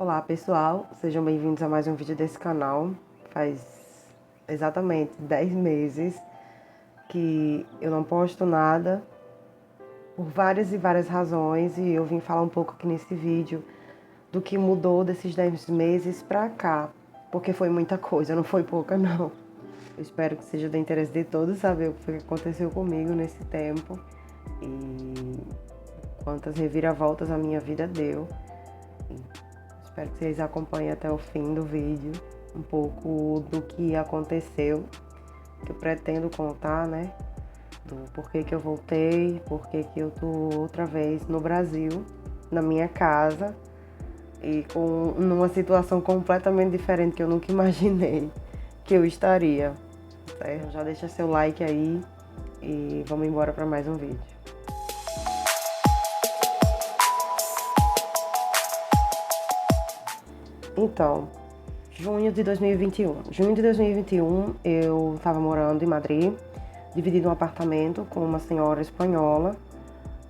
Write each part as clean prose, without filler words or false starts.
Olá pessoal, sejam bem-vindos a mais um vídeo desse canal. Faz exatamente 10 meses que eu não posto nada, por várias e várias razões, e eu vim falar um pouco aqui nesse vídeo do que mudou desses 10 meses pra cá, porque foi muita coisa, não foi pouca não. Eu espero que seja do interesse de todos saber o que foi que aconteceu comigo nesse tempo e quantas reviravoltas a minha vida deu. Espero que vocês acompanhem até o fim do vídeo um pouco do que aconteceu, que eu pretendo contar, né? Do porquê que eu voltei, porquê que eu tô outra vez no Brasil, na minha casa, e numa situação completamente diferente que eu nunca imaginei que eu estaria, certo? Já deixa seu like aí e vamos embora para mais um vídeo. Então, junho de 2021. Junho de 2021 eu estava morando em Madrid, dividindo um apartamento com uma senhora espanhola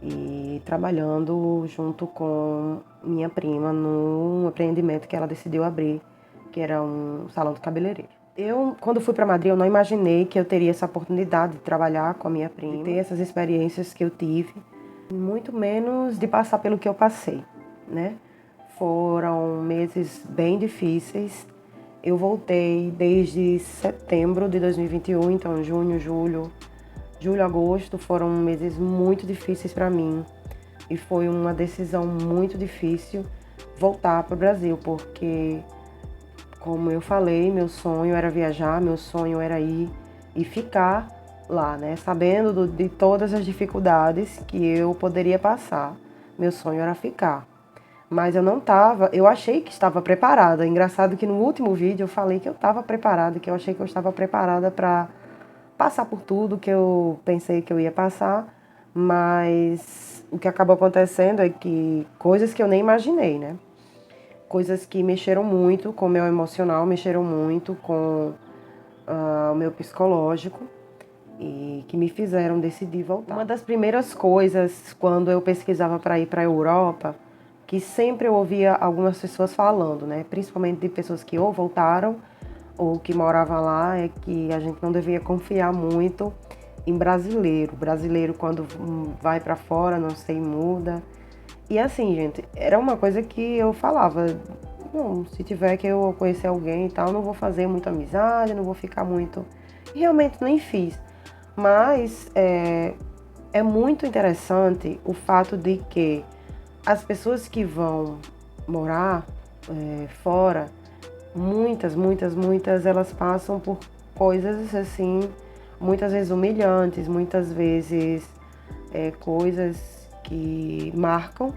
e trabalhando junto com minha prima num empreendimento que ela decidiu abrir, que era um salão de cabeleireiro. Quando fui para Madrid, eu não imaginei que eu teria essa oportunidade de trabalhar com a minha prima, de ter essas experiências que eu tive, muito menos de passar pelo que eu passei, né? Foram meses bem difíceis. Eu voltei desde setembro de 2021, então junho, julho, agosto foram meses muito difíceis para mim. E foi uma decisão muito difícil voltar para o Brasil, porque, como eu falei, meu sonho era viajar, meu sonho era ir e ficar lá, né? Sabendo de todas as dificuldades que eu poderia passar. Meu sonho era ficar. Mas eu achei que estava preparada. Engraçado que no último vídeo eu falei que eu estava preparada, que eu achei que eu estava preparada para passar por tudo que eu pensei que eu ia passar, mas o que acabou acontecendo é que coisas que eu nem imaginei, né? Coisas que mexeram muito com o meu emocional, mexeram muito com o meu psicológico e que me fizeram decidir voltar. Uma das primeiras coisas, quando eu pesquisava para ir para a Europa, que sempre eu ouvia algumas pessoas falando, né? Principalmente de pessoas que ou voltaram ou que moravam lá, é que a gente não devia confiar muito em brasileiro. Brasileiro, quando vai para fora, não sei, muda. E assim, gente, era uma coisa que eu falava, não, se tiver que eu conhecer alguém e tal, não vou fazer muita amizade, não vou ficar muito... E realmente nem fiz. Mas é muito interessante o fato de que as pessoas que vão morar fora, muitas, elas passam por coisas assim, muitas vezes humilhantes, muitas vezes coisas que marcam.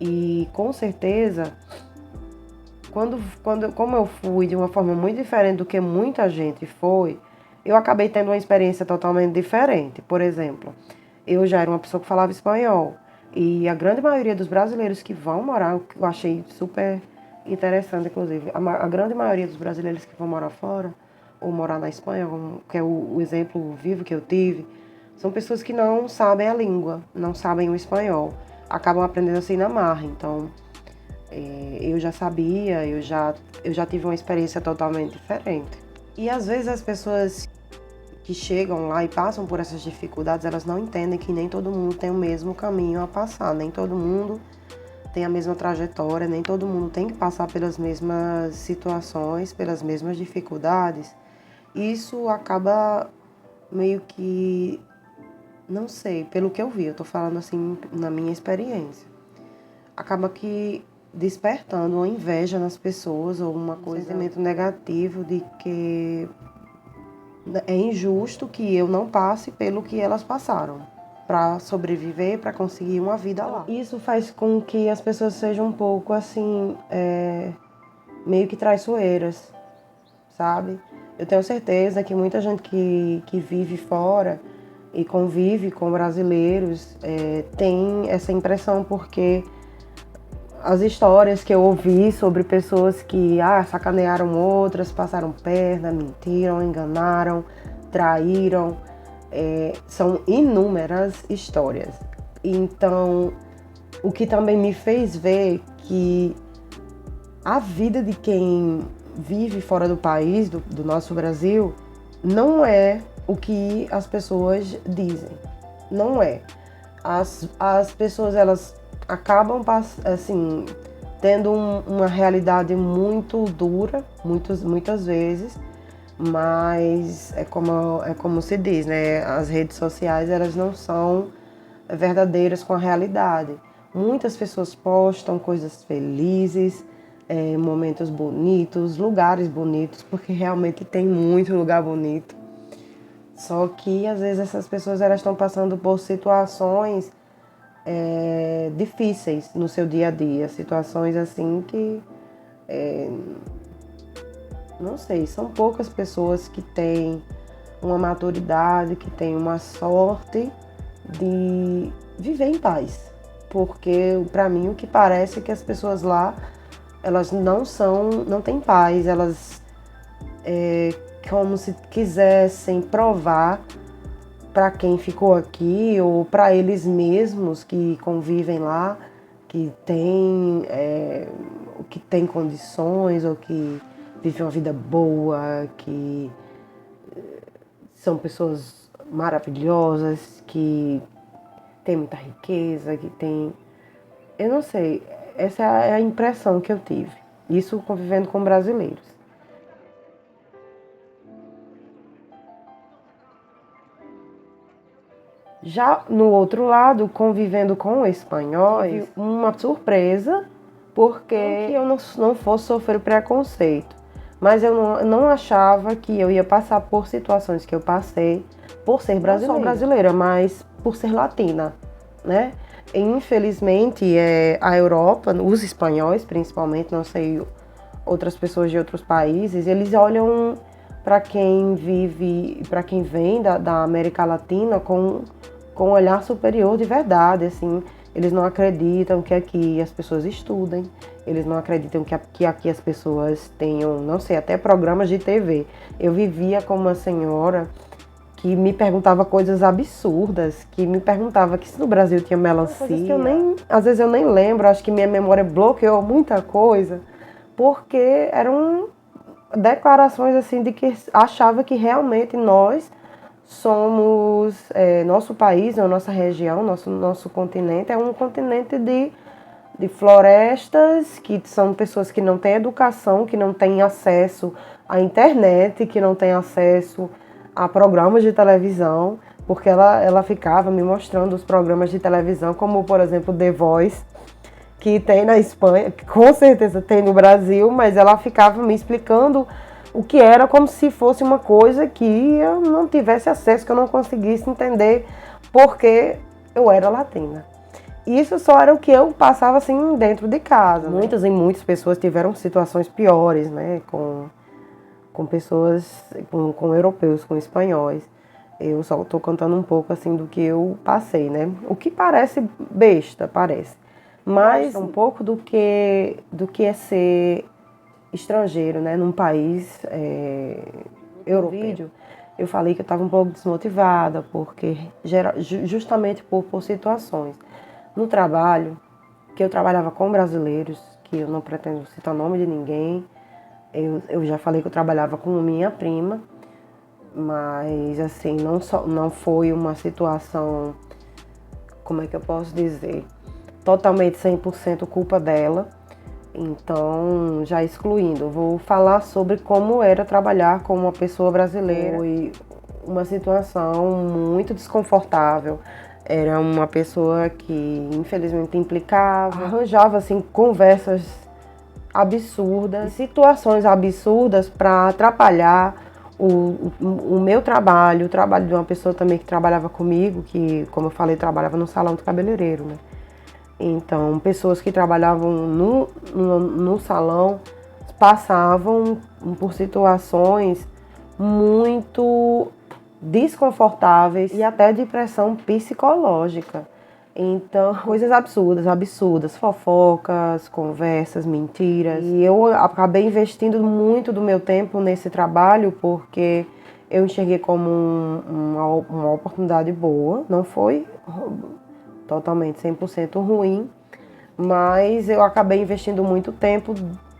E com certeza, como eu fui de uma forma muito diferente do que muita gente foi, eu acabei tendo uma experiência totalmente diferente. Por exemplo, eu já era uma pessoa que falava espanhol. E a grande maioria dos brasileiros que vão morar, o que eu achei super interessante, inclusive, a grande maioria dos brasileiros que vão morar fora, ou morar na Espanha, que é o exemplo vivo que eu tive, são pessoas que não sabem a língua, não sabem o espanhol, acabam aprendendo assim na marra. Então, eu já sabia, eu já tive uma experiência totalmente diferente. E às vezes as pessoas que chegam lá e passam por essas dificuldades, elas não entendem que nem todo mundo tem o mesmo caminho a passar, nem todo mundo tem a mesma trajetória, nem todo mundo tem que passar pelas mesmas situações, pelas mesmas dificuldades. Isso acaba meio que, não sei, pelo que eu vi, eu tô falando assim na minha experiência, acaba que despertando uma inveja nas pessoas ou um sentimento negativo de que é injusto que eu não passe pelo que elas passaram para sobreviver, para conseguir uma vida lá. Isso faz com que as pessoas sejam um pouco assim, meio que traiçoeiras, sabe? Eu tenho certeza que muita gente que vive fora e convive com brasileiros tem essa impressão, porque as histórias que eu ouvi sobre pessoas que sacanearam outras, passaram perna, mentiram, enganaram, traíram, são inúmeras histórias. Então, o que também me fez ver que a vida de quem vive fora do país, do nosso Brasil, não é o que as pessoas dizem. Não é. As pessoas, elas acabam assim, tendo uma realidade muito dura, muitas vezes, mas é como se diz, né? As redes sociais, elas não são verdadeiras com a realidade. Muitas pessoas postam coisas felizes, momentos bonitos, lugares bonitos, porque realmente tem muito lugar bonito. Só que às vezes essas pessoas, elas estão passando por situações difíceis no seu dia a dia, situações assim que não sei, são poucas pessoas que têm uma maturidade, que têm uma sorte de viver em paz. Porque, para mim, o que parece é que as pessoas lá, elas não têm paz, elas como se quisessem provar para quem ficou aqui ou para eles mesmos que convivem lá, que tem condições ou que vivem uma vida boa, que são pessoas maravilhosas, que têm muita riqueza, que têm... Eu não sei, essa é a impressão que eu tive. Isso convivendo com brasileiros. Já no outro lado, convivendo com espanhóis, uma surpresa, porque eu não fosse sofrer preconceito. Mas eu não achava que eu ia passar por situações que eu passei por ser brasileira. Não só brasileira, mas por ser latina, né? E, infelizmente, a Europa, os espanhóis principalmente, não sei, outras pessoas de outros países, eles olham para quem vive, para quem vem da América Latina com um olhar superior de verdade, assim. Eles não acreditam que aqui as pessoas estudem, eles não acreditam que aqui as pessoas tenham, não sei, até programas de TV. Eu vivia com uma senhora que me perguntava coisas absurdas, que me perguntava que se no Brasil tinha melancia. Que às vezes eu nem lembro, acho que minha memória bloqueou muita coisa, porque eram declarações assim de que achava que realmente nós somos, nosso país, a nossa região, nosso continente é um continente de florestas, que são pessoas que não têm educação, que não têm acesso à internet, que não têm acesso a programas de televisão, porque ela ficava me mostrando os programas de televisão, como por exemplo The Voice, que tem na Espanha, que com certeza tem no Brasil, mas ela ficava me explicando o que era, como se fosse uma coisa que eu não tivesse acesso, que eu não conseguisse entender, porque eu era latina. Isso só era o que eu passava assim dentro de casa. Muitas e muitas pessoas tiveram situações piores, né, com pessoas, com europeus, com espanhóis. Eu só estou contando um pouco assim do que eu passei, né? O que parece besta, parece. Mas um pouco do que é ser estrangeiro, né, num país europeu. Eu falei que eu estava um pouco desmotivada, porque justamente por situações. No trabalho, que eu trabalhava com brasileiros, que eu não pretendo citar o nome de ninguém, eu já falei que eu trabalhava com minha prima, mas assim, não foi uma situação, como é que eu posso dizer, totalmente 100% culpa dela. Então, já excluindo, vou falar sobre como era trabalhar com uma pessoa brasileira. Foi uma situação muito desconfortável. Era uma pessoa que, infelizmente, implicava, arranjava assim, conversas absurdas, situações absurdas para atrapalhar o meu trabalho, o trabalho de uma pessoa também que trabalhava comigo, que, como eu falei, trabalhava no salão de cabeleireiro, né? Então, pessoas que trabalhavam no salão passavam por situações muito desconfortáveis e até depressão psicológica. Então, coisas absurdas, fofocas, conversas, mentiras. E eu acabei investindo muito do meu tempo nesse trabalho porque eu enxerguei como uma oportunidade boa. Não foi totalmente 100% ruim, mas eu acabei investindo muito tempo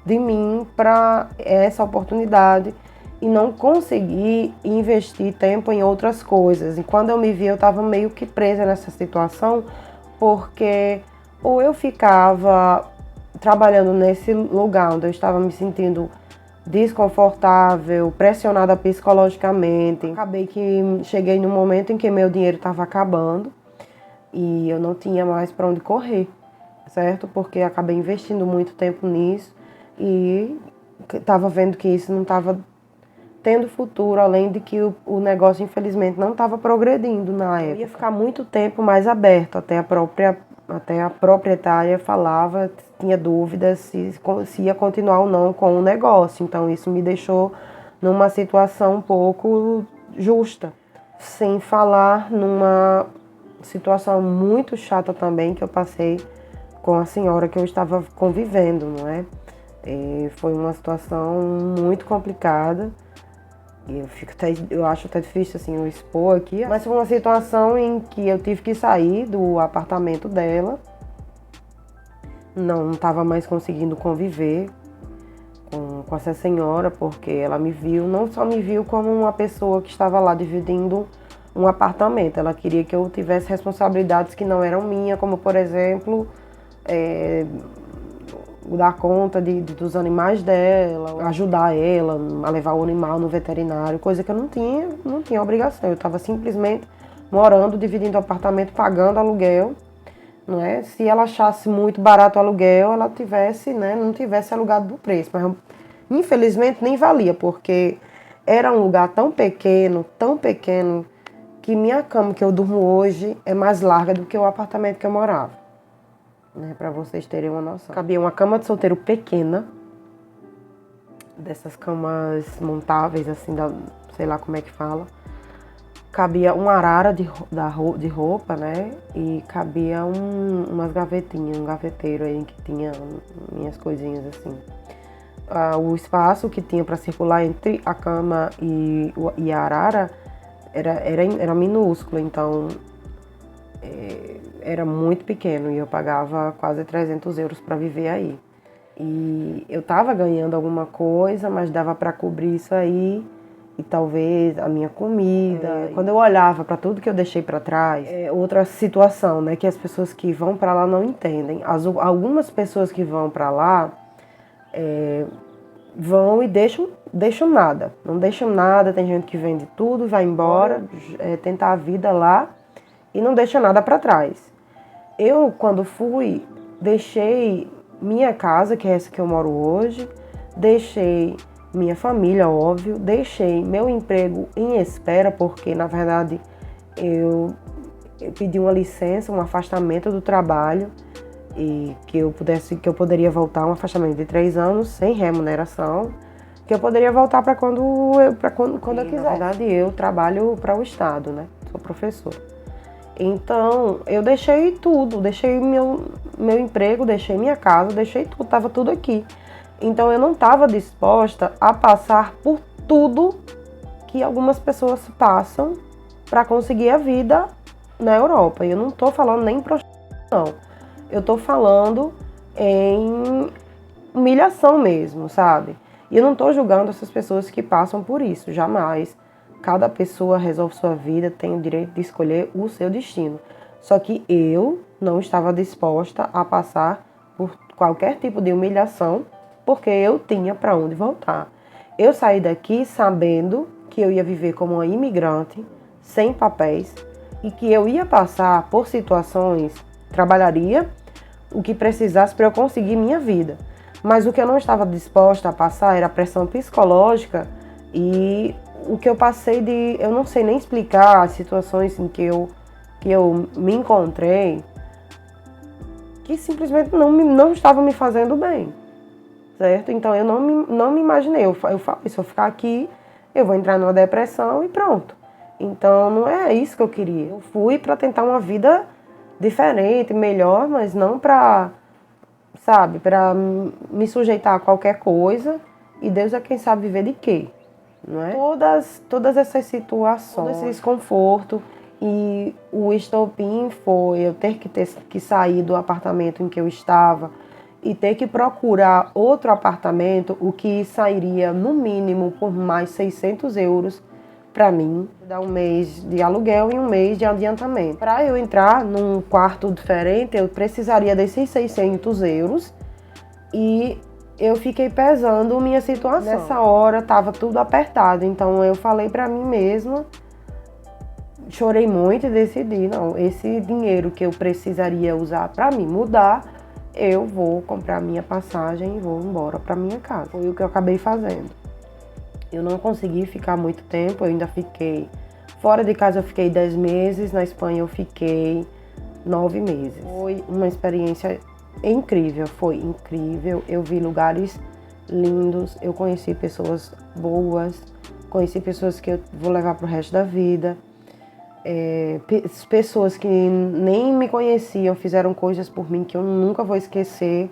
de mim para essa oportunidade e não consegui investir tempo em outras coisas. E quando eu me vi, eu estava meio que presa nessa situação, porque ou eu ficava trabalhando nesse lugar onde eu estava me sentindo desconfortável, pressionada psicologicamente. Acabei que cheguei num momento em que meu dinheiro estava acabando e eu não tinha mais para onde correr, certo? Porque acabei investindo muito tempo nisso e estava vendo que isso não estava tendo futuro, além de que o negócio, infelizmente, não estava progredindo na época. Eu ia ficar muito tempo mais aberto, até a proprietária falava, tinha dúvidas se ia continuar ou não com o negócio. Então isso me deixou numa situação um pouco justa. Sem falar numa situação muito chata também que eu passei com a senhora que eu estava convivendo, não é? Foi uma situação muito complicada. Eu acho até difícil assim, eu expor aqui, mas foi uma situação em que eu tive que sair do apartamento dela. Não estava mais conseguindo conviver com essa senhora, porque ela me viu, não só me viu como uma pessoa que estava lá dividindo um apartamento. Ela queria que eu tivesse responsabilidades que não eram minhas, como por exemplo, dar conta dos animais dela, ajudar ela a levar o animal no veterinário, coisa que eu não tinha obrigação. Eu estava simplesmente morando, dividindo o apartamento, pagando aluguel, não é? Se ela achasse muito barato o aluguel, ela não tivesse alugado do preço, mas infelizmente nem valia, porque era um lugar tão pequeno, que minha cama que eu durmo hoje é mais larga do que o apartamento que eu morava. Para vocês terem uma noção. Cabia uma cama de solteiro pequena, dessas camas montáveis, assim, sei lá como é que fala. Cabia uma arara de roupa, né? E cabia umas gavetinhas, um gaveteiro aí que tinha minhas coisinhas assim. O espaço que tinha para circular entre a cama e a arara era minúsculo, então era muito pequeno e eu pagava quase 300 euros para viver aí. E eu estava ganhando alguma coisa, mas dava para cobrir isso aí e talvez a minha comida. Quando eu olhava para tudo que eu deixei para trás, outra situação, né, que as pessoas que vão para lá não entendem. Algumas pessoas que vão para lá vão e deixam nada, não deixam nada. Tem gente que vende tudo, vai embora, tentar a vida lá e não deixa nada para trás. Eu, quando fui, deixei minha casa, que é essa que eu moro hoje, deixei minha família, óbvio, deixei meu emprego em espera, porque, na verdade, eu pedi uma licença, um afastamento do trabalho, e que eu poderia voltar, um afastamento de 3 anos, sem remuneração, que eu poderia voltar para quando eu quiser. Na verdade, eu trabalho para o Estado, né? Sou professor. Então, eu deixei tudo, deixei meu emprego, deixei minha casa, deixei tudo, estava tudo aqui. Então, eu não estava disposta a passar por tudo que algumas pessoas passam para conseguir a vida na Europa. E eu não estou falando nem em prostituição, eu estou falando em humilhação mesmo, sabe? E eu não estou julgando essas pessoas que passam por isso, jamais. Cada pessoa resolve sua vida, tem o direito de escolher o seu destino. Só que eu não estava disposta a passar por qualquer tipo de humilhação, porque eu tinha para onde voltar. Eu saí daqui sabendo que eu ia viver como uma imigrante, sem papéis, e que eu ia passar por situações, trabalharia o que precisasse para eu conseguir minha vida. Mas o que eu não estava disposta a passar era a pressão psicológica e o que eu passei eu não sei nem explicar as situações em que eu me encontrei, que simplesmente não estavam me fazendo bem, certo? Então eu não me imaginei, eu falei, se eu ficar aqui, eu vou entrar numa depressão e pronto. Então não é isso que eu queria. Eu fui para tentar uma vida diferente, melhor, mas não para me sujeitar a qualquer coisa, e Deus é quem sabe viver de quê. Não é? Todas essas situações, todo esse desconforto, e o estopim foi eu ter que sair do apartamento em que eu estava e ter que procurar outro apartamento, o que sairia no mínimo por mais 600 euros para mim, dar um mês de aluguel e um mês de adiantamento. Para eu entrar num quarto diferente, eu precisaria desses 600 euros e eu fiquei pesando minha situação. Nessa hora estava tudo apertado, então eu falei para mim mesma, chorei muito e decidi, não, esse dinheiro que eu precisaria usar para me mudar, eu vou comprar minha passagem e vou embora para minha casa. Foi o que eu acabei fazendo. Eu não consegui ficar muito tempo, eu ainda fiquei fora de casa, eu fiquei 10 meses, na Espanha eu fiquei 9 meses. Foi uma experiência incrível, foi incrível. Eu vi lugares lindos, eu conheci pessoas boas, conheci pessoas que eu vou levar pro resto da vida. Pessoas que nem me conheciam fizeram coisas por mim que eu nunca vou esquecer.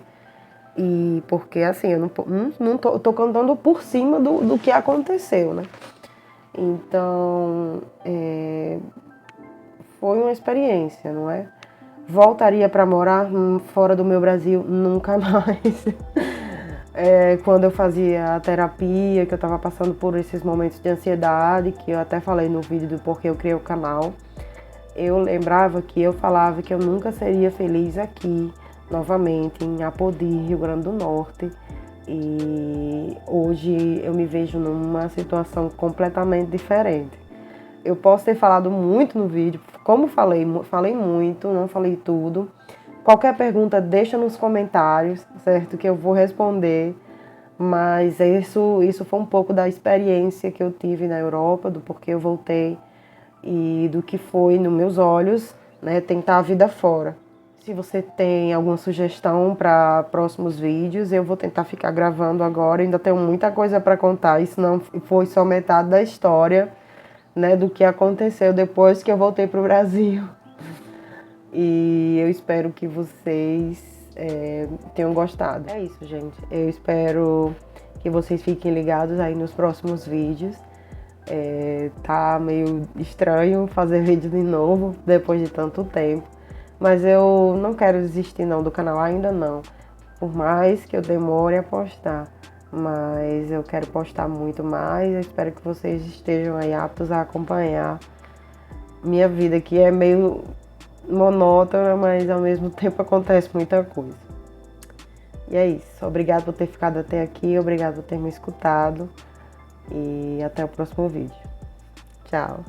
E porque assim, eu não tô contando por cima do que aconteceu, né? Então, foi uma experiência, não é? Voltaria para morar fora do meu Brasil? Nunca mais. Quando eu fazia a terapia, que eu estava passando por esses momentos de ansiedade, que eu até falei no vídeo do porquê eu criei o canal, eu lembrava que eu falava que eu nunca seria feliz aqui, novamente, em Apodi, Rio Grande do Norte. E hoje eu me vejo numa situação completamente diferente. Eu posso ter falado muito no vídeo, como falei muito, não falei tudo. Qualquer pergunta deixa nos comentários, certo? Que eu vou responder. Mas isso foi um pouco da experiência que eu tive na Europa, do porquê eu voltei e do que foi nos meus olhos, né, tentar a vida fora. Se você tem alguma sugestão para próximos vídeos, eu vou tentar ficar gravando agora. Eu ainda tenho muita coisa para contar, isso não foi só metade da história, né, do que aconteceu depois que eu voltei para o Brasil. E eu espero que vocês tenham gostado. É isso, gente. Eu espero que vocês fiquem ligados aí nos próximos vídeos. Tá meio estranho fazer vídeo de novo depois de tanto tempo. Mas eu não quero desistir não do canal, ainda não. Por mais que eu demore a postar. Mas eu quero postar muito mais. Eu espero que vocês estejam aí aptos a acompanhar minha vida, que é meio monótona, mas ao mesmo tempo acontece muita coisa. E é isso. Obrigada por ter ficado até aqui. Obrigada por ter me escutado. E até o próximo vídeo. Tchau.